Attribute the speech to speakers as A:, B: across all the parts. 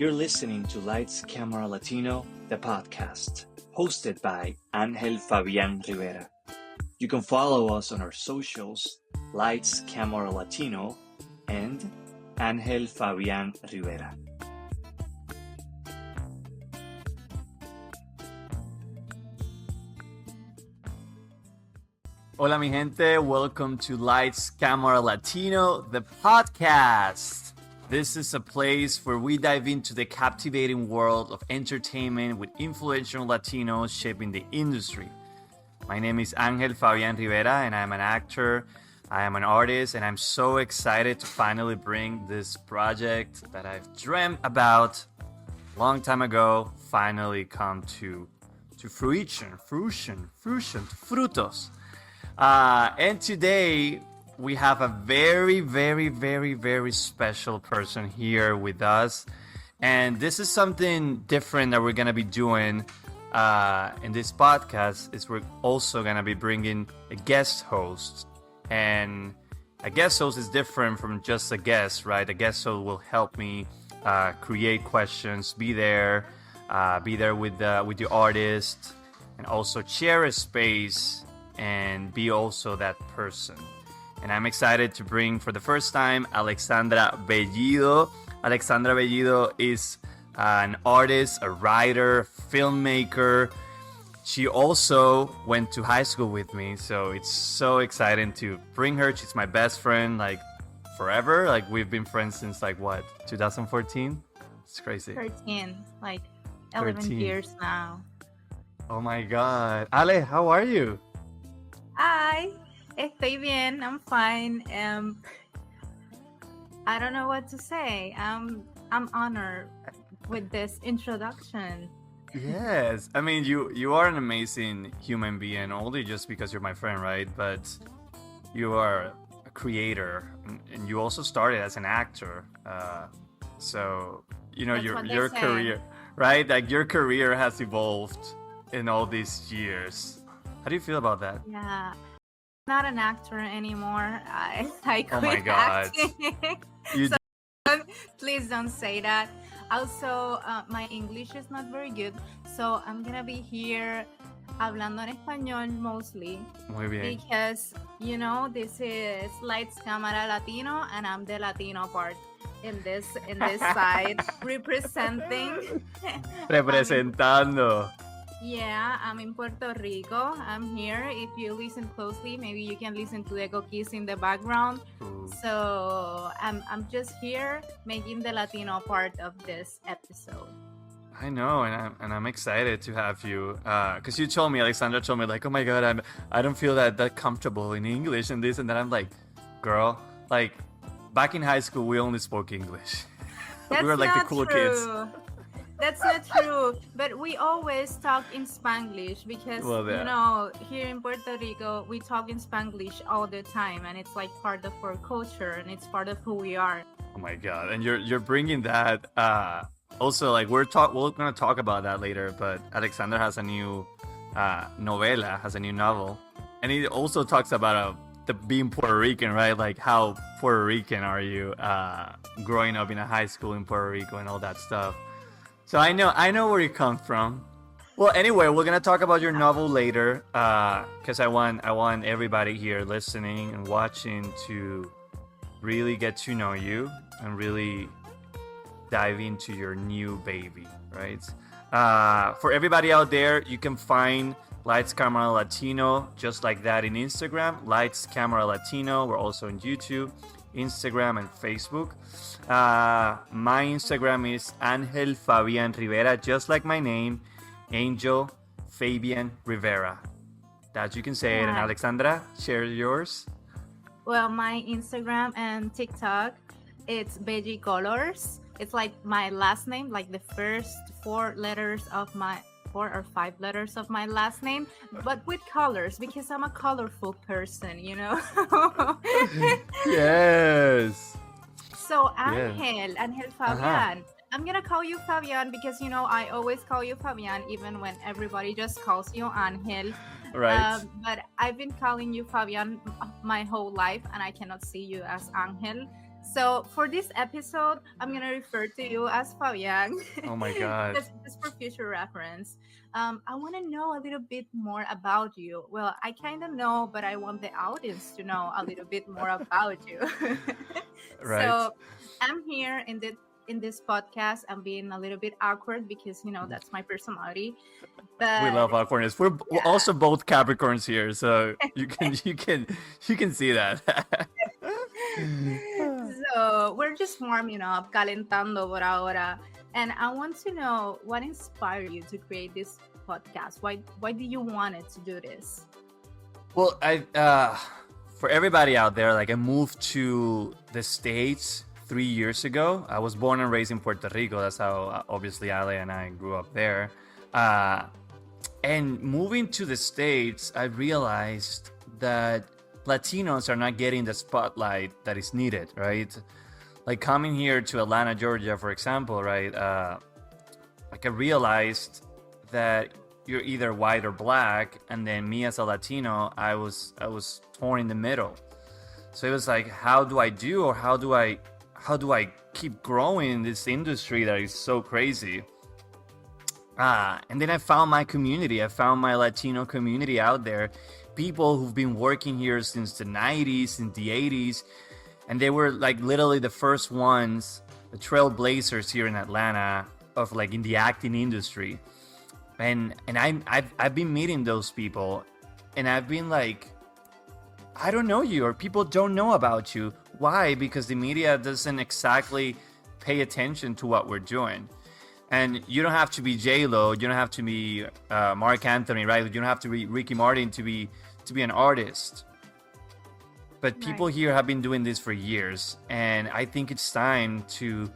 A: You're listening to Lights Camera Latino, the podcast, hosted by Angel Fabian Rivera. You can follow us on our socials, Lights Camera Latino and Angel Fabian Rivera.
B: Hola mi gente, welcome to Lights Camera Latino, the podcast. This is a place where we dive into the captivating world of entertainment with influential Latinos shaping the industry. My name is Angel Fabian Rivera and I'm an actor, I am an artist, and I'm so excited to finally bring this project that I've dreamt about a long time ago finally come to fruition, frutos. And today we have a very special person here with us. And this is something different that we're going to be doing in this podcast is we're also going to be bringing a guest host. And a guest host is different from just a guest, right? A guest host will help me create questions, be there with the artist, and also share a space and be also that person. And I'm excited to bring for the first time Alexandra Bellido. Alexandra Bellido is an artist, a writer, filmmaker. She also went to high school with me, so it's so exciting to bring her. She's my best friend, like forever. Like we've been friends since 2014? It's crazy.
C: 13, 11
B: 13
C: years now.
B: Oh my God. Ale, how are you?
C: Hi, estoy bien. I'm fine. I don't know what to say. I'm honored with this introduction.
B: Yes, I mean you are an amazing human being, only just because you're my friend, right? But you are a creator, and you also started as an actor. So
C: That's
B: your
C: what they say.
B: career, right? Like your career has evolved in all these years. How do you feel about that?
C: Yeah, not an actor anymore. I quit
B: Oh my God.
C: acting.
B: You
C: So please don't say that. Also, my English is not very good, so I'm gonna be here hablando en español mostly
B: Muy bien.
C: because this is Lights Camera Latino and I'm the Latino part in this side representing.
B: Representando.
C: I'm in Puerto Rico. I'm here. If you listen closely, maybe you can listen to the cookies in the background.
B: Ooh.
C: So I'm just here making the Latino part of this episode.
B: I know, and I'm excited to have you, because Alexandra told me, like, oh my God, I don't feel that comfortable in English and this and that. I'm like, girl, like, back in high school we only spoke English.
C: That's
B: We were like the
C: not
B: cool
C: true.
B: kids.
C: That's not true. But we always talk in Spanglish because
B: Well, yeah.
C: here in Puerto Rico we talk in Spanglish all the time, and it's like part of our culture and it's part of who we are.
B: Oh my God, and you're bringing that. Also, like we're gonna talk about that later. But Alexander has a new novela, has a new novel, and he also talks about the being Puerto Rican, right? Like how Puerto Rican are you growing up in a high school in Puerto Rico and all that stuff. So I know where you come from. Well, anyway, we're gonna talk about your novel later, because I want everybody here listening and watching to really get to know you and really dive into your new baby, right? For everybody out there, you can find Lights Camera Latino just like that in Instagram, Lights Camera Latino. We're also on YouTube, Instagram, and Facebook. My Instagram is Angel Fabian Rivera, just like my name, Angel Fabian Rivera. That you can say it. And
C: Yeah.
B: Alexandra, share yours.
C: Well, my Instagram and TikTok, it's Veggie Colors. It's like my last name, like the first 4 or 5 letters of my last name, but with colors because I'm a colorful person,
B: Yes.
C: So
B: Yeah.
C: Angel Fabian. I'm gonna call you Fabian because I always call you Fabian even when everybody just calls you Angel.
B: Right.
C: But I've been calling you Fabian my whole life, and I cannot see you as Angel. So for this episode, I'm gonna refer to you as Fabian,
B: Oh my God.
C: just for future reference. I want to know a little bit more about you. Well, I kind of know, but I want the audience to know a little bit more about you.
B: Right.
C: So I'm here in this podcast. I'm being a little bit awkward because that's my personality.
B: We
C: But
B: love awkwardness. We're
C: yeah,
B: also both Capricorns here, so you can see that.
C: so we're just warming up, calentando por ahora. And I want to know what inspired you to create this podcast. Why do you want it to do this?
B: Well, I for everybody out there, like I moved to the States 3 years ago. I was born and raised in Puerto Rico. That's how obviously Ale and I grew up there. And moving to the States, I realized that Latinos are not getting the spotlight that is needed, right? Like coming here to Atlanta, Georgia, for example, right? Like I realized that you're either white or black, and then me as a Latino, I was torn in the middle. So it was like, how do I do, or how do I keep growing in this industry that is so crazy? And then I found my community. I found my Latino community out there, people who've been working here since the 90s, since the 80s, and they were like literally the first ones, the trailblazers here in Atlanta of like in the acting industry. And I've been meeting those people, and I've been like, I don't know you, or people don't know about you. Why? Because the media doesn't exactly pay attention to what we're doing. And you don't have to be J-Lo, you don't have to be Mark Anthony, right? You don't have to be Ricky Martin to be an artist. But people
C: Right.
B: here have been doing this for years, and I think it's time to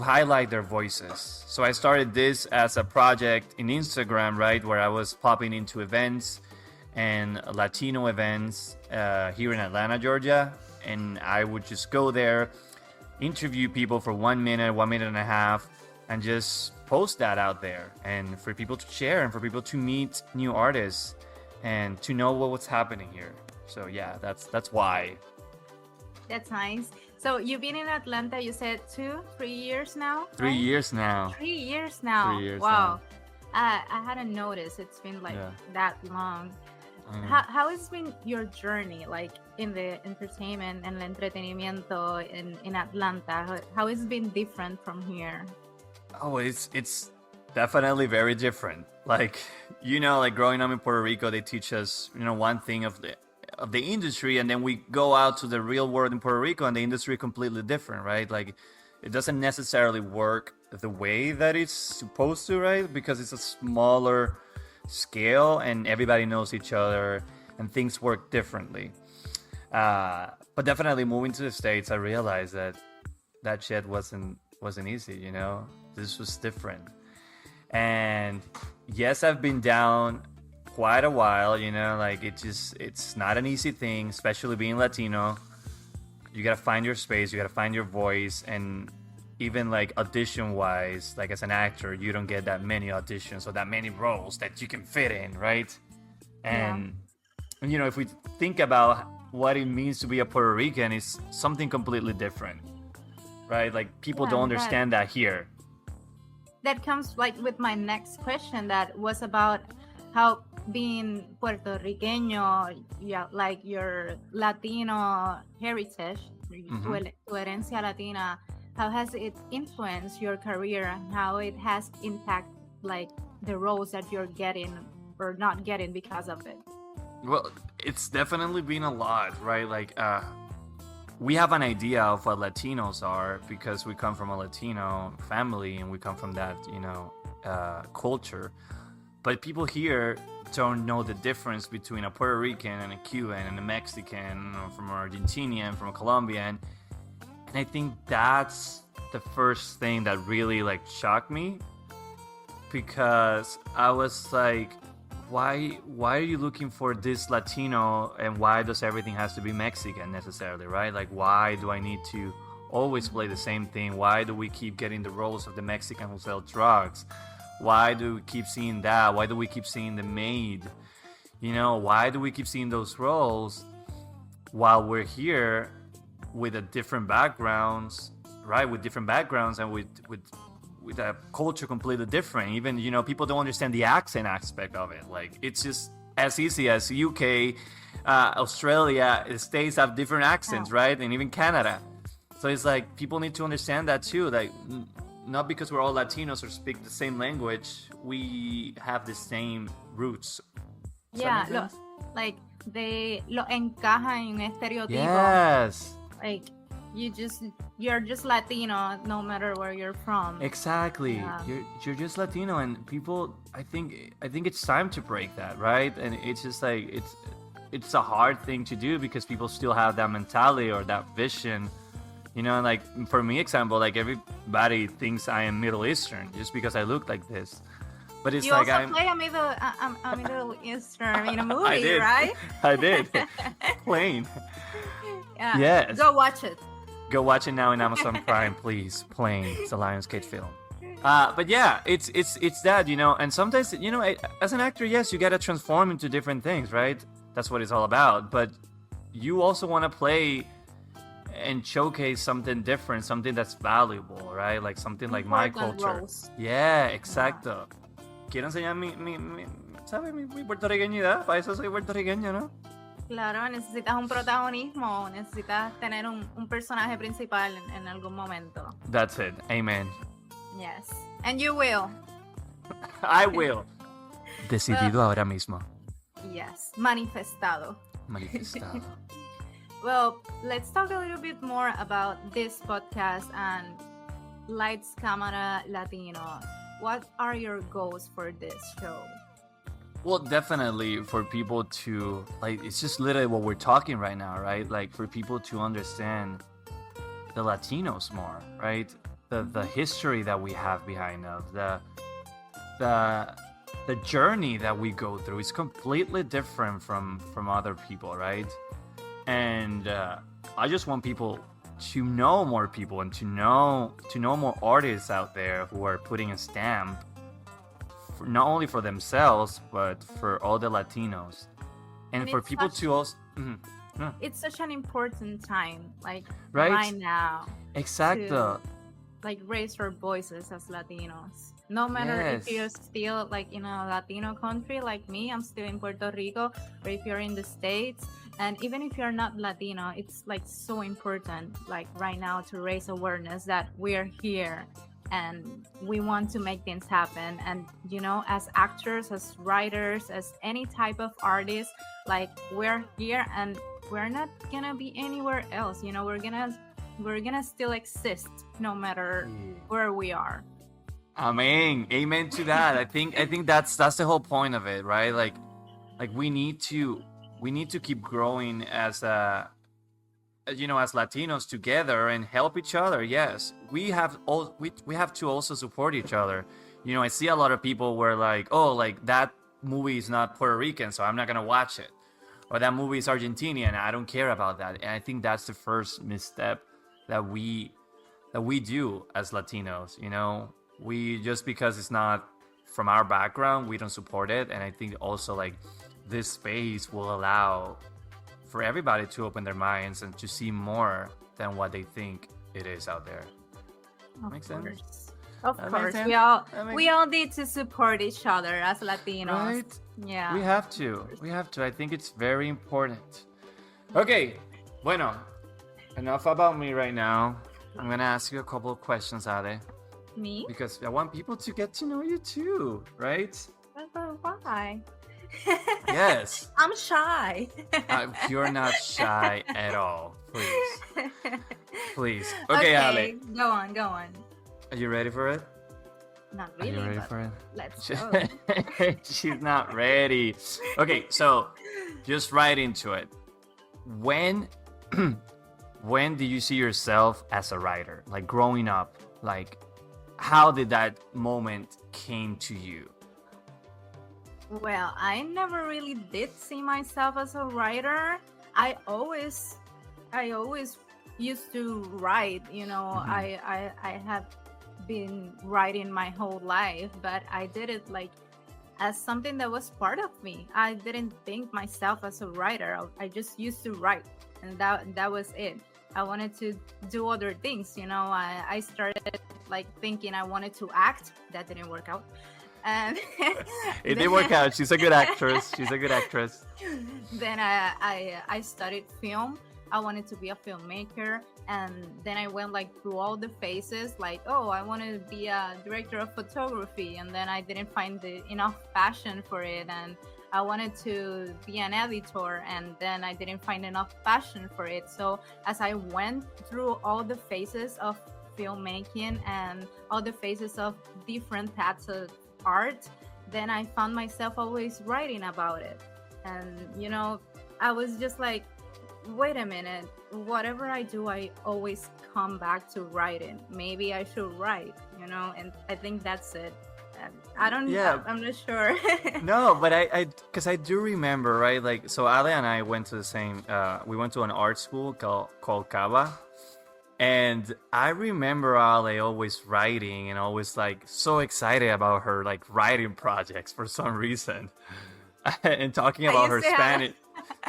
B: highlight their voices. So I started this as a project in Instagram, right, where I was popping into events and Latino events here in Atlanta, Georgia, and I would just go there, interview people for 1 minute, 1 minute and a half, and just post that out there, and for people to share, and for people to meet new artists and to know what's happening here. So yeah, that's why.
C: That's nice. So you've been in Atlanta, you said 2-3 years now?
B: 3 years now.
C: 3 years now.
B: 3 years
C: Wow. I hadn't noticed it's been like
B: Yeah.
C: that long.
B: Mm.
C: How has been your journey, like in the entertainment and el entretenimiento in Atlanta? How has it been different from here?
B: Oh, it's definitely very different. Like, like growing up in Puerto Rico, they teach us, one thing of the industry, and then we go out to the real world in Puerto Rico, and the industry completely different, right? Like, it doesn't necessarily work the way that it's supposed to, right? Because it's a smaller scale, and everybody knows each other, and things work differently. But definitely moving to the States, I realized that shit wasn't easy. This was different. And yes, I've been down quite a while, like it's not an easy thing, especially being Latino. You gotta find your space, you gotta find your voice, and even like audition wise, like as an actor, you don't get that many auditions or that many roles that you can fit in, right? And if we think about what it means to be a Puerto Rican, it's something completely different, right? Like people
C: Yeah,
B: don't understand that here.
C: that comes like with my next question, that was about how being Puerto Riqueño, yeah, like your Latino heritage, tu herencia latina, how has it influenced your career, and how it has impacted like the roles that you're getting or not getting because of it?
B: Well, it's definitely been a lot, right? Like, we have an idea of what Latinos are because we come from a Latino family and we come from that, culture. But people here don't know the difference between a Puerto Rican and a Cuban and a Mexican, or from an Argentinian, from a Colombian. And I think that's the first thing that really like shocked me, because I was like, why are you looking for this Latino, and why does everything has to be Mexican necessarily, right? Like, why do I need to always play the same thing? Why do we keep getting the roles of the Mexican who sell drugs? Why do we keep seeing that? Why do we keep seeing the maid? Why do we keep seeing those roles while we're here? with a different backgrounds, right? With different backgrounds and with a culture completely different. Even, you know, people don't understand the accent aspect of it. Like, it's just as easy as UK, Australia, the States have different accents, right? And even Canada. So it's like people need to understand that too. Like, not because we're all Latinos or speak the same language, we have the same roots.
C: Yeah, like they lo encaja en un estereotipo.
B: Yes.
C: Like you're just Latino no matter where you're from.
B: Exactly.
C: Yeah.
B: You're just Latino, and people, I think it's time to break that, right? And it's just like it's a hard thing to do because people still have that mentality or that vision. You know, like for me, example, like everybody thinks I am Middle Eastern just because I look like this. But it's
C: you
B: like
C: also play a Middle Eastern in a movie,
B: I did.
C: right?
B: I did. Plain.
C: Yeah.
B: Yes.
C: Go watch it.
B: Go watch it now in Amazon Prime, please. Plain. It's a Lionsgate film. But yeah, it's that, you know. And sometimes, you know, as an actor, yes, you gotta transform into different things, right? That's what it's all about. But you also want to play and showcase something different, something that's valuable, right? Like something like my culture.
C: Roles.
B: Yeah, exacto. Quiero enseñar ¿sabes? Mi puertorriqueñidad. Para eso soy puertorriqueño, ¿no?
C: Claro, necesitas un protagonismo, necesitas tener un personaje principal en algún momento.
B: That's it. Amen.
C: Yes. And you will.
B: I will. Decidido ahora mismo.
C: Yes. Manifestado.
B: Manifestado.
C: Well, let's talk a little bit more about this podcast and Lights Camera Latino. What are your goals for this show?
B: Well, definitely for people to, like, it's just literally what we're talking right now, right? Like, for people to understand the Latinos more, right? The history that we have behind us, the journey that we go through is completely different from other people, right? And I just want people to know more people and to know more artists out there who are putting a stamp for, not only for themselves but for all the Latinos, and for people to also. Yeah.
C: It's such an important time, like
B: right
C: now.
B: Exactly.
C: To, like, raise our voices as Latinos. No matter if you're still like in a Latino country like me, I'm still in Puerto Rico, or if you're in the States. And even if you're not Latino, it's like so important, like right now, to raise awareness that we're here and we want to make things happen. And, you know, as actors, as writers, as any type of artist, like, we're here and we're not gonna be anywhere else. You know, we're gonna still exist no matter where we are.
B: Amen to that. I think that's the whole point of it, right? Like we need to keep growing as as Latinos together and help each other. Yes, we have to also support each other. You know, I see a lot of people where like, oh, like that movie is not Puerto Rican, so I'm not gonna watch it, or that movie is Argentinian, I don't care about that. And I think that's the first misstep that we do as Latinos. You know, we just because it's not from our background, we don't support it. And I think also like this space will allow for everybody to open their minds and to see more than what they think it is out there. Makes sense?
C: Of course. We all need to support each other as Latinos.
B: Right?
C: Yeah.
B: We have to. I think it's very important. Okay. Bueno. Enough about me right now. I'm going to ask you a couple of questions, Ale.
C: Me?
B: Because I want people to get to know you too, right?
C: Why?
B: Yes.
C: I'm shy.
B: You're not shy at all. Please. Okay, Ale.
C: Go on.
B: Are you ready for it?
C: Not really.
B: Are you ready for it?
C: Let's go.
B: She's not ready. Okay, so just right into it. When do you see yourself as a writer? Like growing up, like how did that moment came to you?
C: Well, I never really did see myself as a writer. I always used to write, you know. I have been writing my whole life, but I did it like as something that was part of me. I didn't think myself as a writer. I just used to write, and that was it. I wanted to do other things. I started like thinking I wanted to act. That didn't work out. And
B: It did work out. She's a good actress. She's a good actress.
C: Then I studied film. I wanted to be a filmmaker, and then I went like through all the phases, like, oh, I want to be a director of photography, and then I didn't find enough passion for it, and I wanted to be an editor, and then I didn't find enough passion for it. So as I went through all the phases of filmmaking and all the phases of different paths of art, then I found myself always writing about it. And I was just like, wait a minute, whatever I do, I always come back to writing. Maybe I should write, and I think that's it. I'm not sure.
B: No, but because I do remember, right? Like, so Ale and I went to the same, we went to an art school called Cava. And I remember Ale always writing and always like so excited about her like writing projects for some reason. And talking about her Spanish.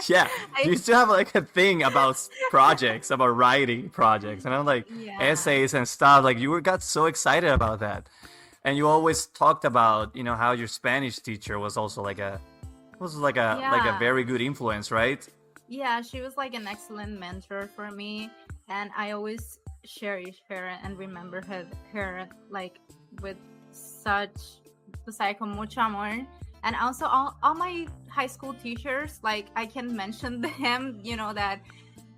B: Yeah, you used to have like a thing about projects, about writing projects, and I'm like essays and stuff. Like you got so excited about that, and you always talked about how your Spanish teacher was also like a very good influence, right?
C: Yeah, she was like an excellent mentor for me, and I always cherish her and remember her like with con mucho amor. And also all my high school teachers, like I can mention them, that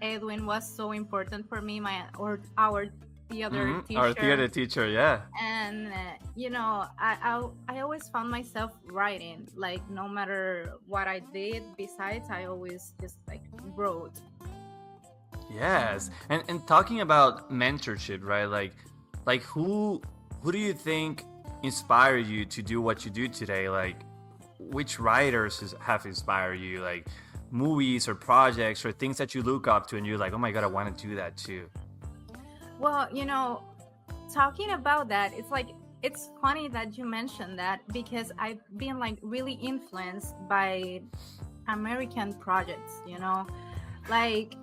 C: Edwin was so important for me, our theater teacher.
B: Our theater teacher, yeah.
C: And, I always found myself writing, like no matter what I did besides, I always just like wrote.
B: Yes. And talking about mentorship, right? Like who do you think inspired you to do what you do today? Like, which writers have inspired you, like movies or projects or things that you look up to and you're like, oh my god, I want to do that too?
C: Well, talking about that, it's funny that you mentioned that, because I've been like really influenced by American projects. Like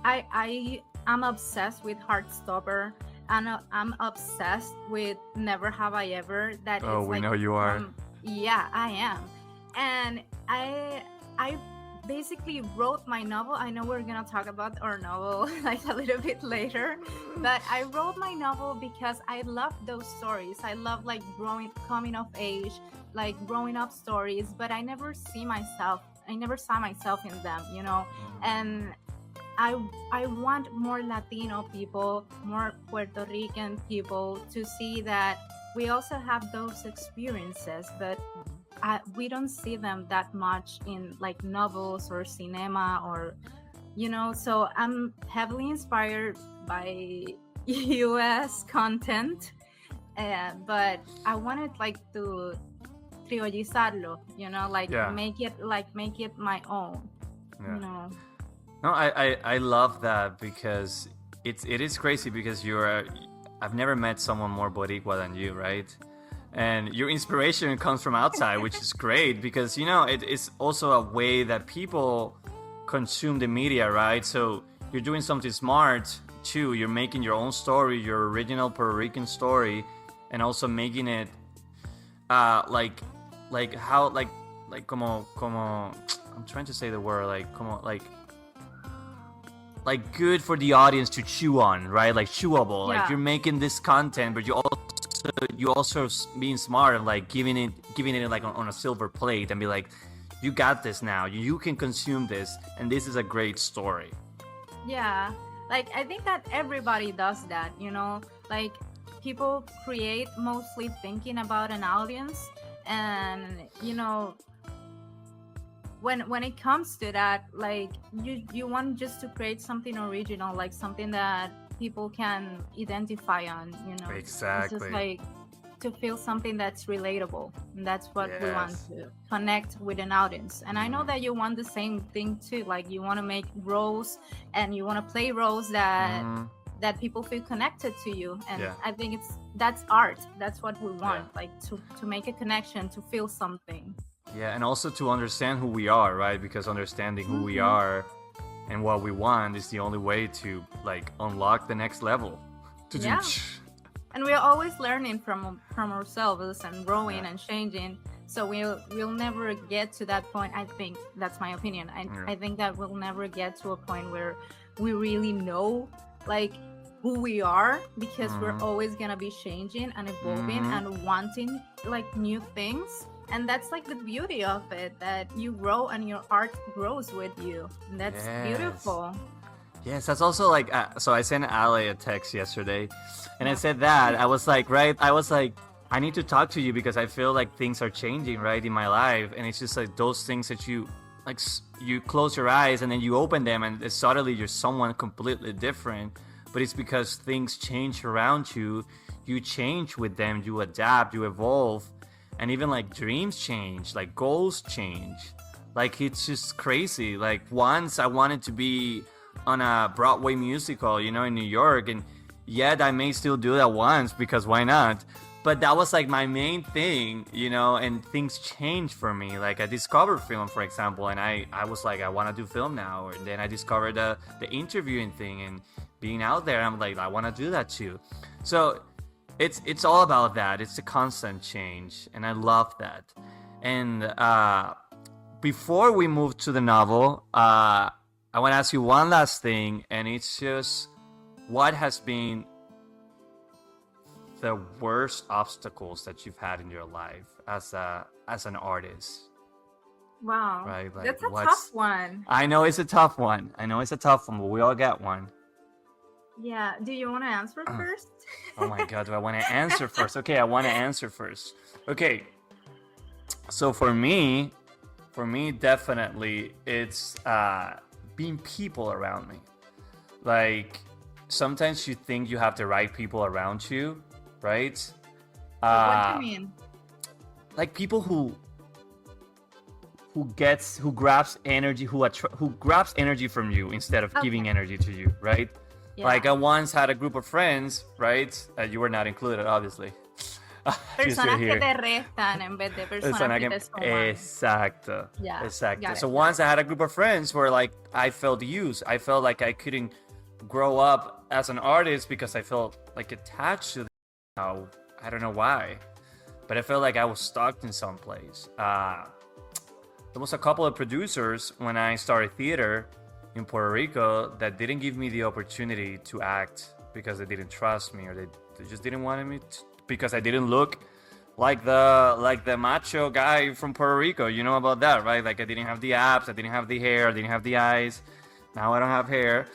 C: I'm obsessed with Heartstopper, and I'm obsessed with Never Have I Ever.
B: We know you are.
C: Yeah, I am. And I basically wrote my novel. I know we're gonna talk about our novel like a little bit later, but I wrote my novel because I love those stories. I love like coming of age, like growing up stories, but I never saw myself in them, and I want more Latino people, more Puerto Rican people to see that we also have those experiences, but we don't see them that much in like novels or cinema or, so I'm heavily inspired by US content, but I wanted like to triollizarlo, make it my own,
B: No, I love that, because it is crazy, because I've never met someone more Boricua than you, right? And your inspiration comes from outside, which is great, because it's also a way that people consume the media, right? So you're doing something smart too. You're making your own story, your original Puerto Rican story, and also making it como I'm trying to say the word, like good for the audience to chew on, right? Like chewable.
C: Yeah.
B: Like you're making this content, but you also being smart and like giving it like on a silver plate and be like, you got this now. You can consume this, and this is a great story.
C: Yeah, like I think that everybody does that, like people create mostly thinking about an audience, and when it comes to that, like you want just to create something original, like something that people can identify on,
B: Exactly.
C: It's just like to feel something that's relatable, and that's what we want to connect with an audience. And I know that you want the same thing too, like you want to make roles and you want to play roles that people feel connected to you, and I think that's art. That's what we want, like to make a connection, to feel something.
B: Yeah, and also to understand who we are, right? Because understanding who we are and what we want is the only way to like unlock the next level.
C: Yeah. And we're always learning from ourselves and growing and changing. So we'll never get to that point. I think that's my opinion. I think that we'll never get to a point where we really know like who we are, because we're always gonna be changing and evolving and wanting like new things. And that's like the beauty of it, that you grow and your art grows with you. And that's beautiful.
B: Yes, that's also like, so I sent Ale a text yesterday and I said that, I was like, I need to talk to you because I feel like things are changing, right, in my life. And it's just like those things that you, like, you close your eyes and then you open them and suddenly you're someone completely different. But it's because things change around you. You change with them, you adapt, you evolve. And even like dreams change, like goals change. Like it's just crazy. Like once I wanted to be on a Broadway musical, you know, in New York. And yet I may still do that once because why not? But that was like my main thing, you know, and things changed for me. Like I discovered film, for example, and I was like, I want to do film now. And then I discovered the interviewing thing and being out there. I'm like, I want to do that too. So it's all about that. It's a constant change, and I love that. And before we move to the novel, I want to ask you one last thing, and it's just, what has been the worst obstacles that you've had in your life as an artist?
C: Wow,
B: right? Like,
C: that's a tough one.
B: I know it's a tough one, but we all get one.
C: Yeah, do you want to answer first?
B: Oh my god, do I want to answer first? Okay, I want to answer first. Okay, so for me definitely it's being people around me. Like sometimes you think you have the right people around you, right?
C: What do you mean?
B: Like people who grabs energy from you instead of giving energy to you, right? Yeah. Like I once had a group of friends, right? You were not included, obviously.
C: Personas que te restan en vez de personas que te suman.
B: Exacto.
C: Yeah.
B: Exacto. So once I had a group of friends where like I felt used. I felt like I couldn't grow up as an artist because I felt like attached to them. I don't know why, but I felt like I was stuck in some place. There was a couple of producers when I started theater in Puerto Rico that didn't give me the opportunity to act because they didn't trust me, or they just didn't want me to, because I didn't look like the macho guy from Puerto Rico. You know about that, right? Like I didn't have the abs, I didn't have the hair, I didn't have the eyes. Now I don't have hair.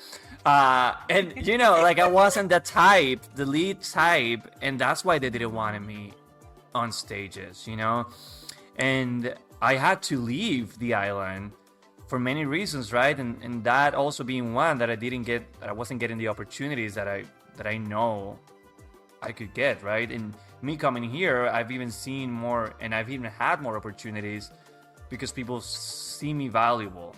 B: And you know, like I wasn't the lead type, and that's why they didn't want me on stages, you know? And I had to leave the island for many reasons, right? And that also being one, that I wasn't getting the opportunities that I know I could get, right? And me coming here, I've even seen more, and I've even had more opportunities because people see me valuable.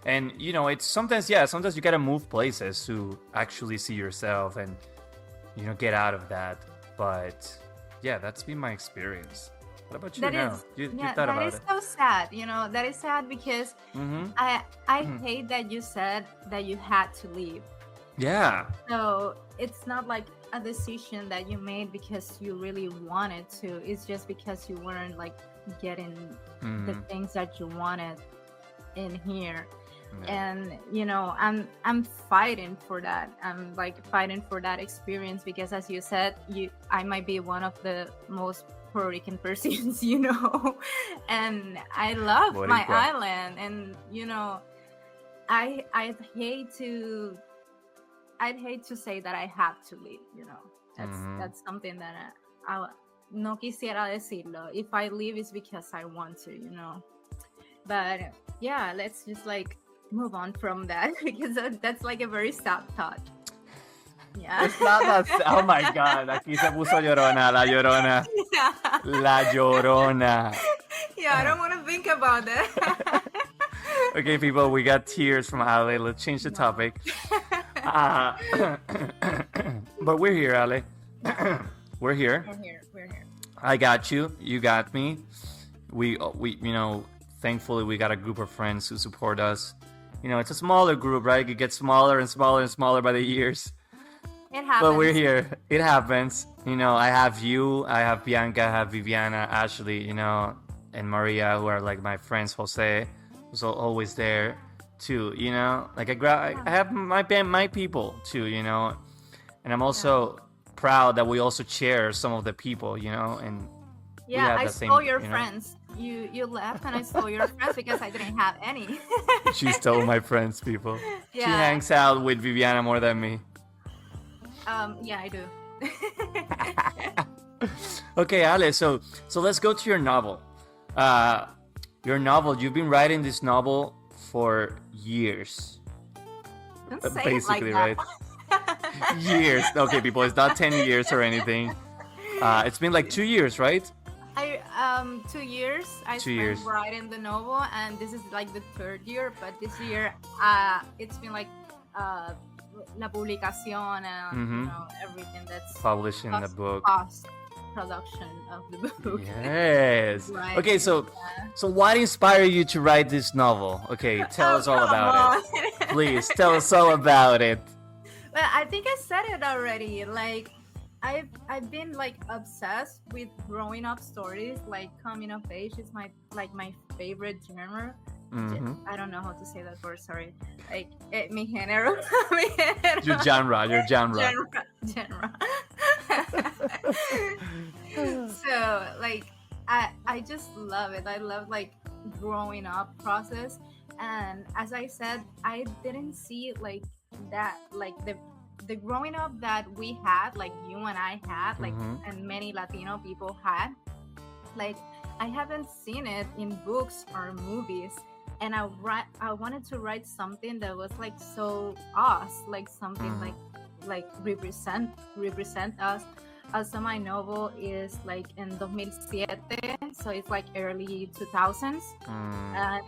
B: And you know, it's sometimes you gotta move places to actually see yourself and, you know, get out of that. But yeah, that's been my experience. What about you now? You thought about it.
C: That is so sad. You know, that is sad because I hate that you said that you had to leave.
B: Yeah.
C: So it's not like a decision that you made because you really wanted to. It's just because you weren't like getting the things that you wanted in here. Yeah. And you know, I'm fighting for that. I'm like fighting for that experience because, as you said, I might be one of the most Puerto Rican persons, you know, and I love my island, and you know, I'd hate to say that I have to leave, you know. That's something that I no quisiera decirlo. If I leave, it's because I want to, you know. But yeah, let's just like move on from that because that's like a very sad thought. Yeah.
B: It's not that. Oh my God, aquí se puso llorona, la llorona.
C: Yeah.
B: La llorona.
C: Yeah, I don't want to think about that.
B: Okay, people, we got tears from Ale. Let's change the topic. But we're here, Ale. We're here.
C: We're here.
B: I got you. You got me. We you know, thankfully we got a group of friends who support us, You know, it's a smaller group, right? It gets smaller and smaller and smaller by the years.
C: It happens.
B: But we're here. It happens. You know, I have you, I have Bianca, I have Viviana, Ashley, you know, and Maria, who are like my friends. Jose, who's always there too. You know, like I have my people too. You know, and I'm also proud that we also share some of the people. You know, and
C: yeah, I stole your friends. You left and I stole your friends because I didn't have any.
B: She stole my friends, people.
C: Yeah.
B: She hangs out with Viviana more than me.
C: Yeah, I do.
B: Okay, Ale, so let's go to your novel. You've been writing this novel for years.
C: Don't say
B: basically,
C: it like
B: right? Years. Okay, people, it's not 10 years or anything. It's been like 2 years, right?
C: 2 years. I
B: 2
C: spent
B: years.
C: writing the novel, and this is like the third year. But this year, it's been like la publicación and you know, everything that's
B: Publishing the book.
C: Post production of the book.
B: Yes.
C: Right.
B: Okay, so what inspired you to write this novel? Okay, tell us all about it. Please tell us all about it.
C: Well, I think I said it already. Like, I've been like obsessed with growing up stories. Like, coming of age is my favorite genre.
B: Mm-hmm.
C: I don't know how to say that word. Sorry. Like, mi género.
B: Your genre.
C: Genre. So, like, I just love it. I love like growing up process, and as I said, I didn't see like that, like the growing up that we had, like you and I had, like, and many Latino people had. Like, I haven't seen it in books or movies, and I wanted to write something that was like so us, like something like represent us. Also, my novel is like in 2007, so it's like early 2000s, and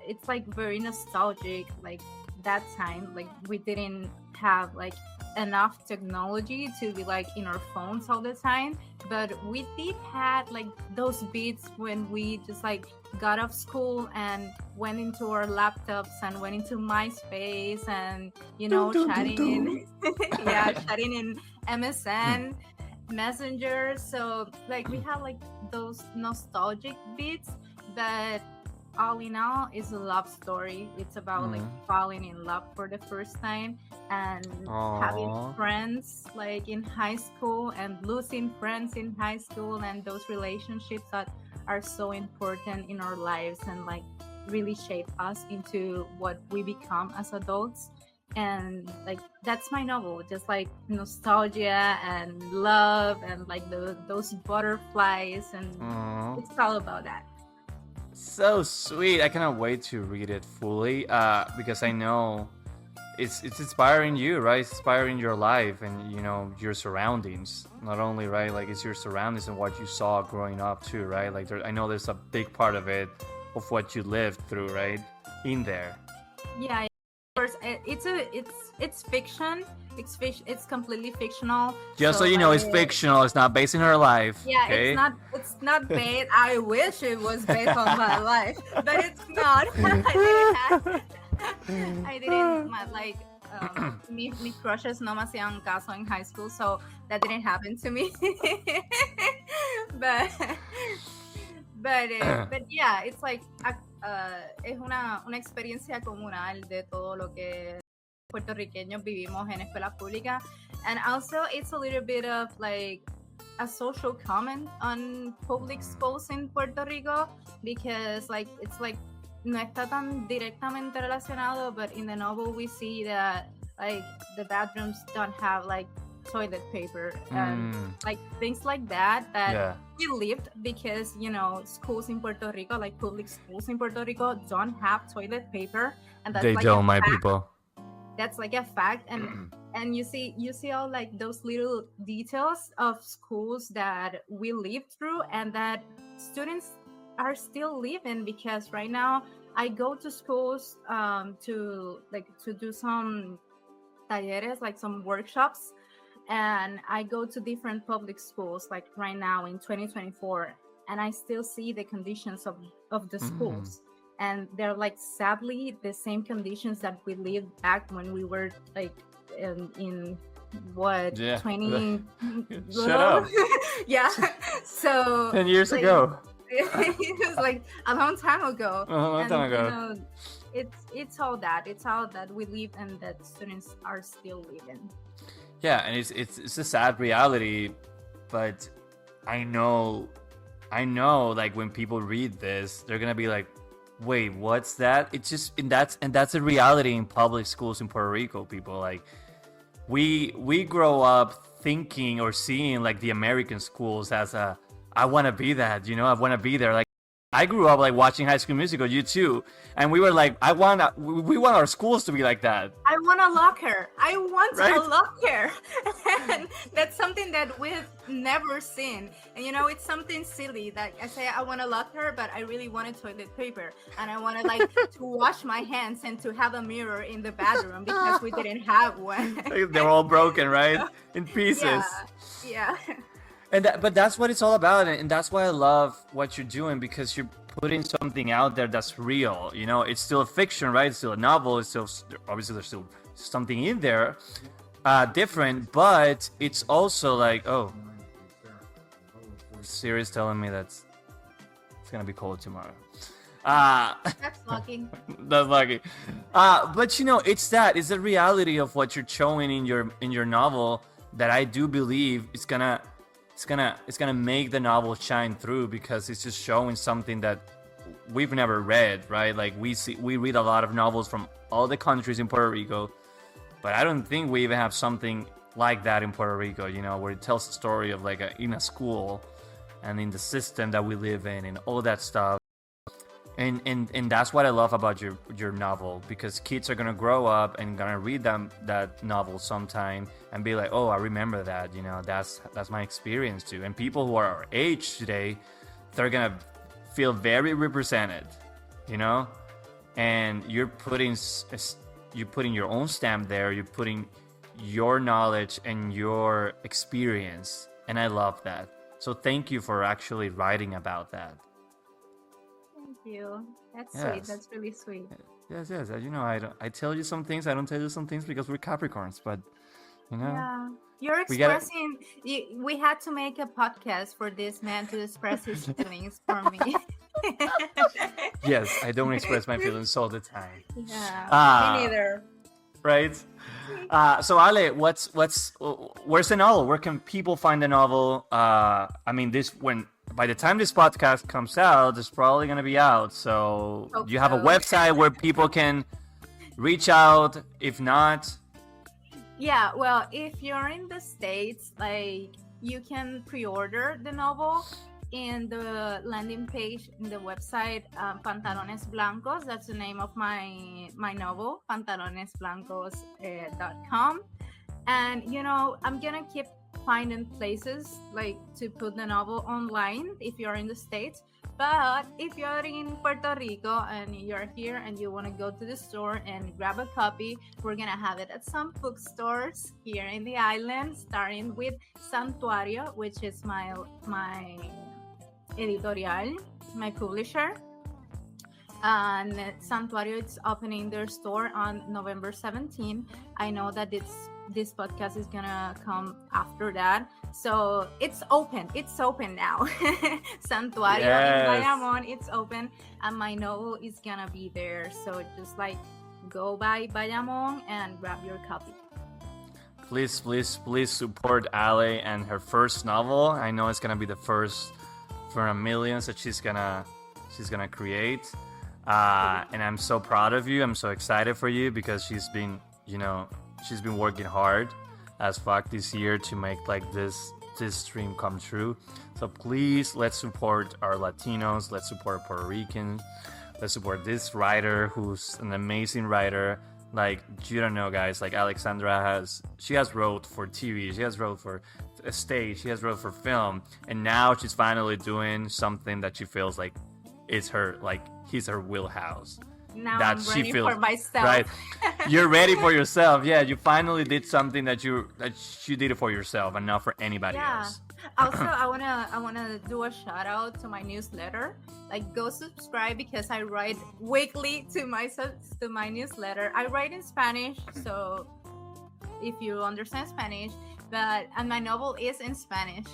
C: it's like very nostalgic. Like, that time, like, we didn't have like enough technology to be like in our phones all the time, but we did had like those beats when we just like got off school and went into our laptops and went into MySpace and, you know, chatting in chatting in MSN Messenger. So like we have like those nostalgic beats, but all in all is a love story. It's about like falling in love for the first time and having friends like in high school and losing friends in high school, and those relationships that are so important in our lives and like really shape us into what we become as adults. And like that's my novel, just like nostalgia and love and like those butterflies, and it's all about that.
B: So sweet. I cannot wait to read it fully because I know it's inspiring you, right? It's inspiring your life and, you know, your surroundings. Not only, right, like it's your surroundings and what you saw growing up too, right? Like I know there's a big part of it of what you lived through, right, in there.
C: Yeah, of course. It's fiction. It's completely fictional.
B: Just so you know, it's fictional. It's not based in her life.
C: Yeah,
B: okay?
C: It's not based. I wish it was based on my life, but it's not. I didn't like mi crushes no me hacían caso in high school, so that didn't happen to me. but yeah, it's like es una experiencia comunal de todo lo que puertorriqueños vivimos en escuelas públicas, and also it's a little bit of like a social comment on public schools in Puerto Rico, because like it's like no está tan directamente relacionado, but in the novel we see that like the bathrooms don't have like toilet paper and like things like that we lived, because, you know, schools in Puerto Rico, like public schools in Puerto Rico, don't have toilet paper, and that's
B: they
C: like
B: don't, my people.
C: That's like a fact, and you see all like those little details of schools that we lived through and that students are still living, because right now I go to schools to do some talleres, like some workshops, and I go to different public schools like right now in 2024, and I still see the conditions of the schools. and they're like sadly the same conditions that we lived back when we were like in what,
B: Yeah.
C: 20
B: Shut up.
C: yeah, so
B: 10 years
C: like,
B: ago.
C: it was like a long time ago.
B: A long time ago.
C: You know, it's all that we live and that students are still living.
B: Yeah, and it's a sad reality, but I know like when people read this, they're gonna be like, wait, what's that? It's just, and that's a reality in public schools in Puerto Rico. People, like, we grow up thinking or seeing like the American schools as a, I want to be that, you know, I want to be there. Like, I grew up like watching High School Musical, you too, and we were like, we want our schools to be like that.
C: I want a locker. I want
B: Right?
C: a locker. And that's something that we've never seen. And you know, it's something silly that I say I want a locker, but I really wanted toilet paper, and I wanted like to wash my hands and to have a mirror in the bathroom because we didn't have one.
B: Like, they're all broken, right? In pieces.
C: Yeah.
B: But that's what it's all about, and that's why I love what you're doing, because you're putting something out there that's real. You know, it's still a fiction, right? It's still a novel. It's still, obviously there's still something in there, different, but it's also like, oh, Siri's telling me it's gonna be cold tomorrow.
C: That's lucky.
B: That's lucky. But you know, it's the reality of what you're showing in your novel that I do believe it's gonna make the novel shine through, because it's just showing something that we've never read, right? Like, we read a lot of novels from all the countries in Puerto Rico, but I don't think we even have something like that in Puerto Rico, you know, where it tells the story of like in a school and in the system that we live in and all that stuff. And that's what I love about your novel, because kids are gonna grow up and gonna read that novel sometime and be like, oh, I remember that, you know, that's my experience too. And people who are our age today, they're gonna feel very represented, you know. And you're putting your own stamp there. You're putting your knowledge and your experience, and I love that. So thank you for actually writing about that.
C: Thank you. That's
B: Yes.
C: sweet. That's really sweet.
B: Yes. You know, I tell you some things. I don't tell you some things because we're Capricorns. But you know,
C: Yeah. You're
B: We gotta-
C: expressing. We had to make a podcast for this man to express his feelings for me.
B: yes, I don't express my feelings all the time,
C: Yeah. Me neither.
B: right? So Ale, where's the novel? Where can people find the novel? I mean, by the time this podcast comes out, it's probably gonna be out. So
C: Hope
B: you have a
C: so.
B: website where people can reach out. If not,
C: Yeah, well, if you're in the States, like, you can pre-order the novel in the landing page in the website, Pantalones Blancos. That's the name of my novel, pantalonesblancos.com. And you know, I'm gonna keep finding places like to put the novel online if you're in the States. But if you're in Puerto Rico and you're here and you want to go to the store and grab a copy, we're gonna have it at some bookstores here in the island, starting with Santuario, which is my editorial, my publisher. And Santuario is opening their store on November 17. I know that this podcast is gonna come after that, so it's open now. Santuario
B: Yes.
C: in Bayamon, it's open, and my novel is gonna be there, so just like go by Bayamon and grab your copy.
B: please support Ale and her first novel. I know it's gonna be the first for a million that she's gonna create. And I'm so proud of you. I'm so excited for you, because she's been working hard as fuck this year to make like this dream come true. So please, let's support our Latinos. Let's support Puerto Ricans. Let's support this writer who's an amazing writer. Like, you don't know, guys, like Alexandra has wrote for TV, she has wrote for a stage, she has wrote for film, and now she's finally doing something that she feels like is her, like, he's her wheelhouse.
C: Now
B: that
C: I'm
B: she
C: ready
B: feels
C: for myself.
B: right. You're ready for yourself. Yeah, you finally did something that you did it for yourself and not for anybody else.
C: Also, I wanna do a shout out to my newsletter. Like, go subscribe because I write weekly to my newsletter. I write in Spanish, so if you understand Spanish, and my novel is in Spanish.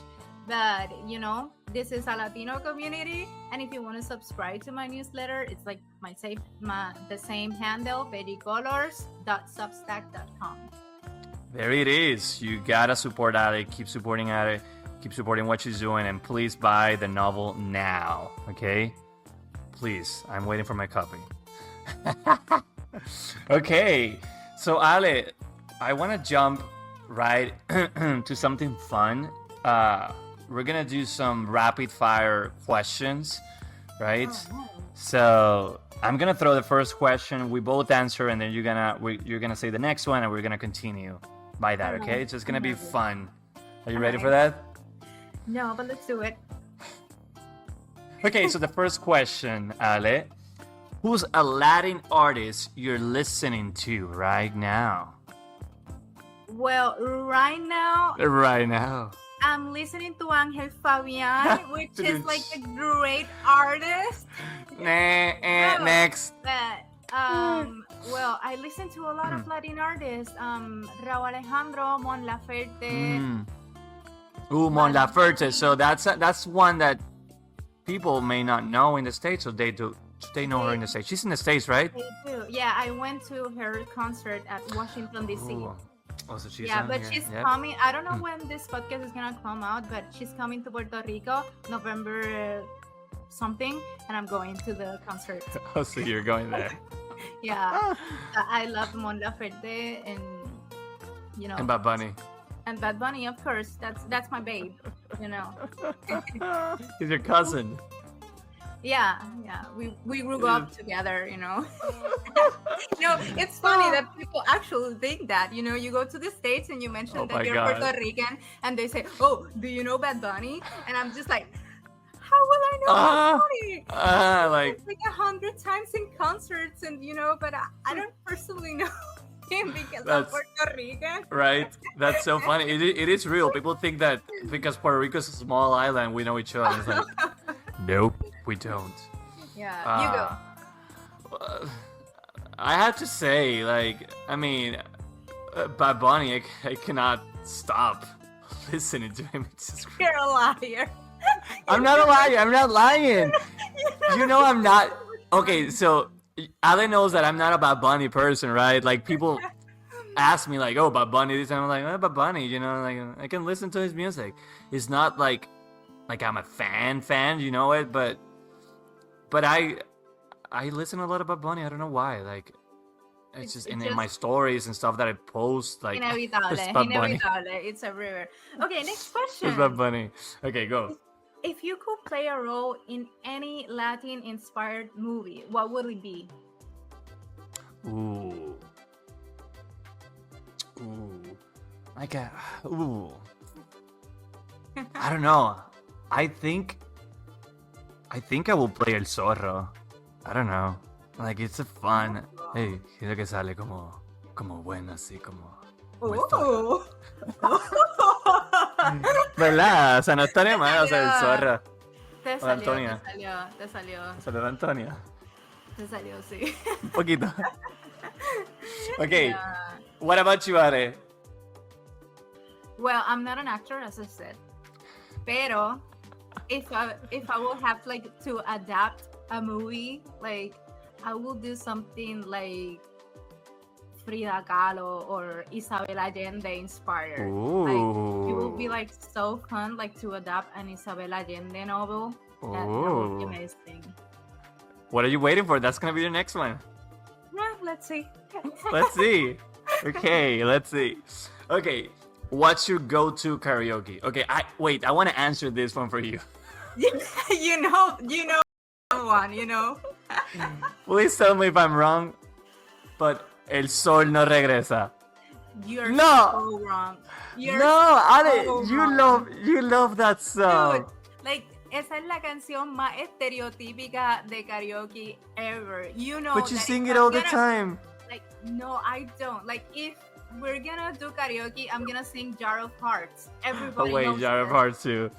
C: But this is a Latino community, and if you want to subscribe to my newsletter, it's like the same handle, bettycolors.substack.com.
B: There it is. You gotta support Ale. Keep supporting Ale. Keep supporting what she's doing, and please buy the novel now. Okay? Please. I'm waiting for my copy. Okay. So Ale, I want to jump right to something fun. We're gonna do some rapid fire questions, right? So I'm gonna throw the first question. We both answer, and then you're gonna say the next one, and we're gonna continue by that. Okay? It's just gonna be fun. Are you ready for that?
C: No, but let's do it.
B: Okay. So the first question, Ale, who's a Latin artist you're listening to right now?
C: Well, right now. I'm listening to Angel Fabian, which is like a great artist.
B: Next.
C: But, well, I listen to a lot of Latin artists. Raúl Alejandro, Mon Laferte.
B: Mon Laferte. So that's one that people may not know in the States, so they know her in the States. She's in the States, right?
C: They do. Yeah, I went to her concert at Washington, D.C.
B: Oh, so she's
C: she's coming. I don't know when this podcast is gonna come out, but she's coming to Puerto Rico November something, and I'm going to the concert.
B: Oh, so you're going there?
C: Yeah, I love Mon Laferte and
B: and Bad Bunny.
C: And Bad Bunny, of course. That's my babe.
B: He's your cousin.
C: Yeah. We grew up together, it's funny that people actually think that, you go to the States and you mention that you're Puerto Rican and they say, oh, do you know Bad Bunny? And I'm just like, how will I know Bad Bunny? Like 100 times in concerts and, but I don't personally know him because I'm Puerto Rican.
B: Right? That's so funny. It is real. People think that because Puerto Rico is a small island, we know each other. It's like, nope. We don't.
C: Yeah, you go.
B: I have to say, Bad Bunny, I cannot stop listening to him.
C: You're a liar.
B: I'm not a liar. I'm not lying. I'm not. Okay, so Ale knows that I'm not a Bad Bunny person, right? Like, people ask me, like, oh, Bad Bunny this, and I'm like, oh, Bad Bunny, I can listen to his music. It's not like I'm a fan, it, but I listen a lot about Bunny. I don't know why. Like, it's just in my stories and stuff that I post. Like,
C: inevitable. It's everywhere. Okay, next question.
B: It's Bad Bunny. Okay, go.
C: If you could play a role in any Latin-inspired movie, what would it be?
B: Ooh. I don't know. I think I will play El Zorro. I don't know. Like, it's a fun. Hey, quiero que sale como bueno, así como. ¿Verdad? O sea, no estaría mal, o sea, El Zorro.
C: Te salió.
B: ¿Salió de Antonia?
C: Te salió, sí.
B: Un poquito. Okay. Yeah. What about you, Are?
C: Well, I'm not an actor, as I said. Pero if I would have to adapt a movie, I will do something like Frida Kahlo or Isabel Allende inspired.
B: Ooh.
C: It will be so fun to adapt an Isabel Allende novel. That would be amazing.
B: What are you waiting for? That's gonna be the next one.
C: Let's see.
B: Let's see. Okay, let's see. Okay, what's your go-to karaoke? Okay, I want to answer this one for you.
C: you know one.
B: Please tell me if I'm wrong, but El Sol no regresa.
C: You're so wrong.
B: Ale, you love that song.
C: Dude, esa es la canción más estereotípica de karaoke ever. You know
B: But you
C: that
B: sing
C: if
B: it
C: I'm
B: all the
C: gonna-
B: time.
C: Like, no, I don't. Like, if we're gonna do karaoke, I'm gonna sing Jar of Hearts. Everybody
B: Oh wait,
C: knows
B: Jar of
C: this.
B: Hearts too.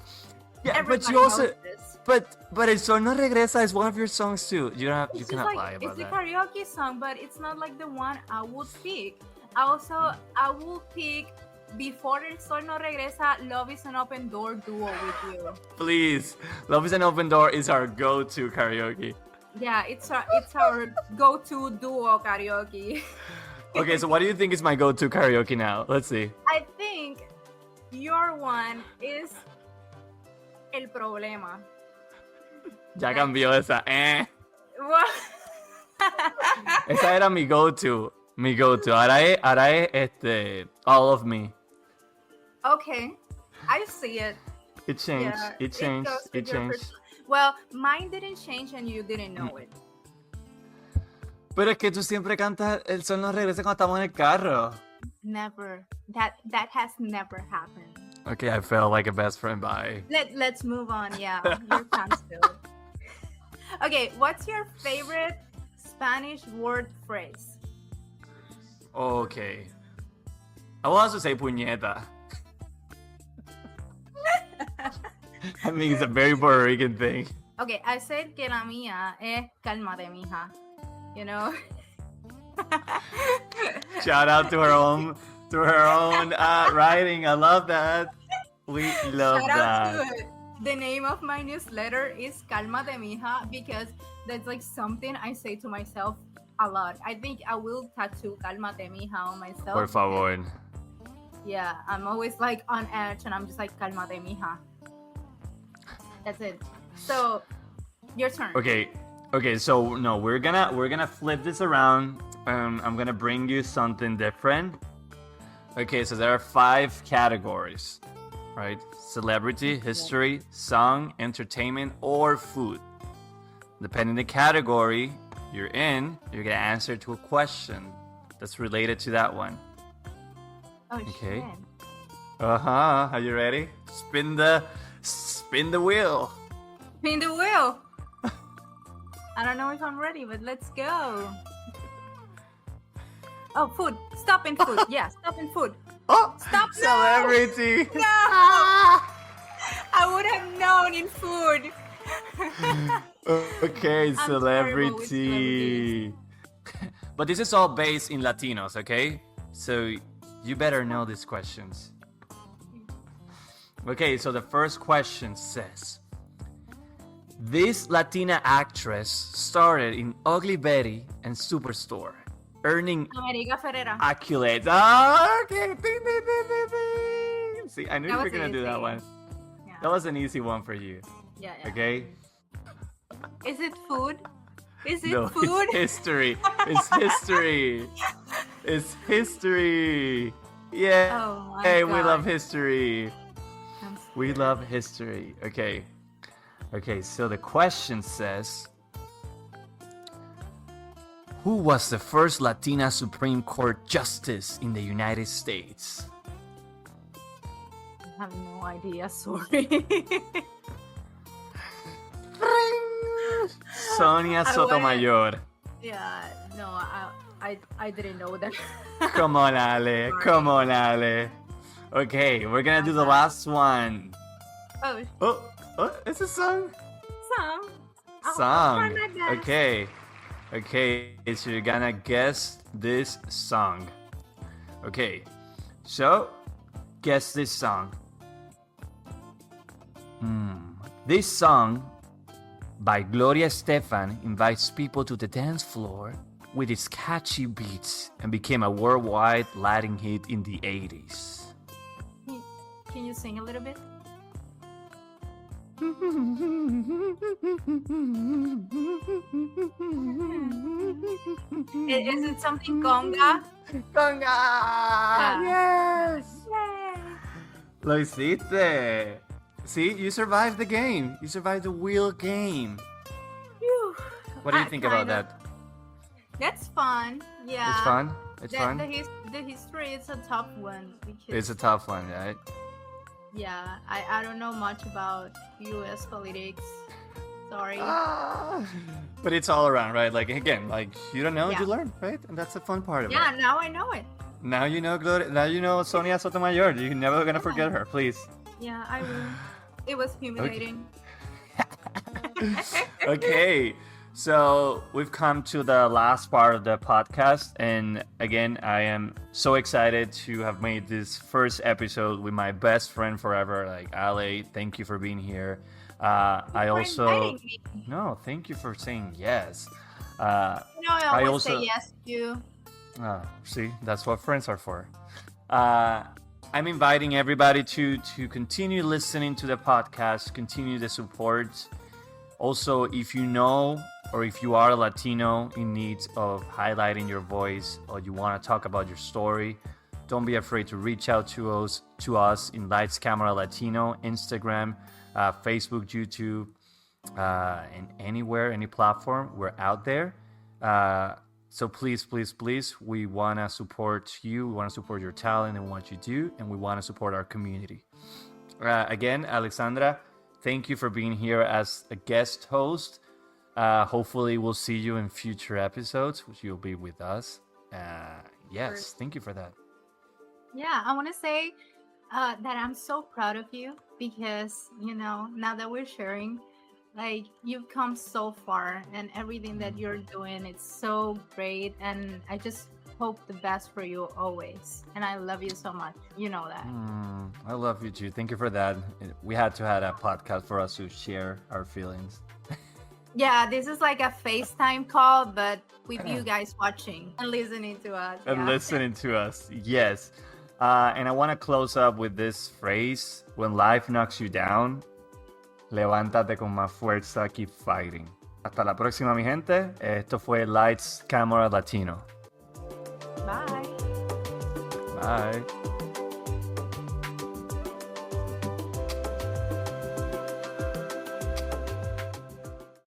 B: Yeah,
C: Everybody
B: but you also,
C: knows this.
B: but El Sol No Regresa is one of your songs too. You don't have, you
C: It's just
B: cannot
C: like
B: lie about
C: it's a
B: that.
C: karaoke song, but it's not like the one I would pick. Also, I will pick before El Sol No Regresa, Love is an Open Door duo with you.
B: Please, Love is an Open Door is our go-to karaoke.
C: Yeah, it's our go-to duo karaoke.
B: Okay, so what do you think is my go-to karaoke now? Let's see.
C: I think your one is El Problema.
B: Ya cambió esa.
C: What?
B: Esa era mi go-to. Mi go-to. Ahora es All of Me.
C: Okay, I see it.
B: It changed.
C: Yeah,
B: it changed.
C: goes
B: It
C: with your
B: changed.
C: Well, mine didn't change and you didn't know it.
B: Pero es que tú siempre cantas El Sol No Regresa cuando estamos en el carro.
C: Never. That has never happened.
B: Okay, I felt like a best friend. Bye.
C: Let's move on. Yeah, you're canceled. Okay, what's your favorite Spanish word phrase?
B: Okay. I will also say puñeta. I mean, it's a very Puerto Rican thing.
C: Okay, I said que la mía es cálmate, mija. You know?
B: Shout out to her own writing. I love that. We love
C: Shout out
B: that.
C: to it. The name of my newsletter is Cálmate, mija, because that's like something I say to myself a lot. I think I will tattoo Cálmate, mija on myself.
B: Por favor.
C: Yeah, I'm always like on edge and I'm just like Cálmate, mija. That's it. So, your turn.
B: Okay, so no, we're gonna flip this around. I'm gonna bring you something different. Okay, so there are 5 categories, right? Celebrity, history, song, entertainment, or food. Depending the category you're in, you're gonna answer to a question that's related to that one.
C: Oh,
B: Okay.
C: shit.
B: Are you ready? Spin the wheel.
C: Spin the wheel. I don't know if I'm ready, but let's go. Oh, food. Stop in food. Yeah, stop in food.
B: Oh,
C: Stop now.
B: celebrity.
C: No! I would have known in food.
B: Okay,
C: terrible with
B: celebrity. But this is all based in Latinos, okay? So you better know these questions. Okay, so the first question says, this Latina actress starred in Ugly Betty and Superstore, earning
C: America Ferrera.
B: accolades. Ah, okay. Ding, ding, ding, ding, ding. See, I knew
C: That
B: you were
C: was
B: gonna do that
C: easy.
B: one.
C: Yeah.
B: That was an easy one for you.
C: Yeah.
B: Okay.
C: Is it food? Is it
B: No,
C: food?
B: it's history. It's history. It's history. Yeah.
C: Oh my
B: Hey,
C: God.
B: we love history.
C: I'm
B: We
C: scared.
B: love history. Okay. Okay, so the question says, who was the first Latina Supreme Court justice in the United States?
C: I have no idea. Sorry.
B: Sonia
C: I
B: Sotomayor.
C: Yeah. No, I didn't know that.
B: Come on, Ale. Come on, Ale. Okay, we're gonna do the last one.
C: Oh,
B: Oh, it's a song.
C: song. I'll
B: Song.
C: try my best.
B: Okay, so you're gonna guess this song. Okay, so guess this song. This song by Gloria Estefan invites people to the dance floor with its catchy beats and became a worldwide Latin hit in the 80s.
C: Can you sing a little bit? Is it something conga?
B: Conga! Yes!
C: Yay!
B: Lo hiciste. See, you survived the game. You survived the wheel game.
C: Phew.
B: What do you think about
C: Kind of.
B: that?
C: That's fun. Yeah.
B: It's fun? It's
C: The,
B: fun?
C: the history is a tough one because
B: It's a tough one, right?
C: Yeah, I don't know much about U.S. politics. Sorry.
B: But it's all around, right? Like again, like you don't know,
C: Yeah.
B: you learn, right? And that's the fun part of
C: Yeah,
B: it.
C: now I know it.
B: Now you know Now you know Sonia Sotomayor. You're never gonna forget her, please.
C: Yeah, I will. It was humiliating.
B: Okay, so we've come to the last part of the podcast, and again, I am so excited to have made this first episode with my best friend forever, like Ale. Thank you for being here. I
C: For
B: also
C: inviting me.
B: no, thank you for saying yes.
C: I always say yes to you.
B: See, that's what friends are for. I'm inviting everybody to continue listening to the podcast, continue the support. Also, if you know or if you are a Latino in need of highlighting your voice or you want to talk about your story, don't be afraid to reach out to us in Lights Camera Latino, Instagram, Facebook, YouTube, and anywhere, any platform. We're out there. So please, please, please, we want to support you. We want to support your talent and what you do, and we want to support our community. Again, Alexandra, thank you for being here as a guest host. Hopefully, we'll see you in future episodes, which you'll be with us. Yes, thank you for that.
C: Yeah, I want to say that I'm so proud of you because, now that we're sharing, like you've come so far and everything that you're doing, it's so great. And I just hope the best for you always. And I love you so much. You know that.
B: I love you too. Thank you for that. We had to have a podcast for us to share our feelings.
C: Yeah, this is like a FaceTime call, but with you guys watching and listening to us.
B: And
C: yeah.
B: listening to us. Yes. And I want to close up with this phrase: when life knocks you down, levántate con más fuerza, keep fighting. Hasta la próxima, mi gente. Esto fue Lights Camera Latino.
C: Bye.
B: Bye.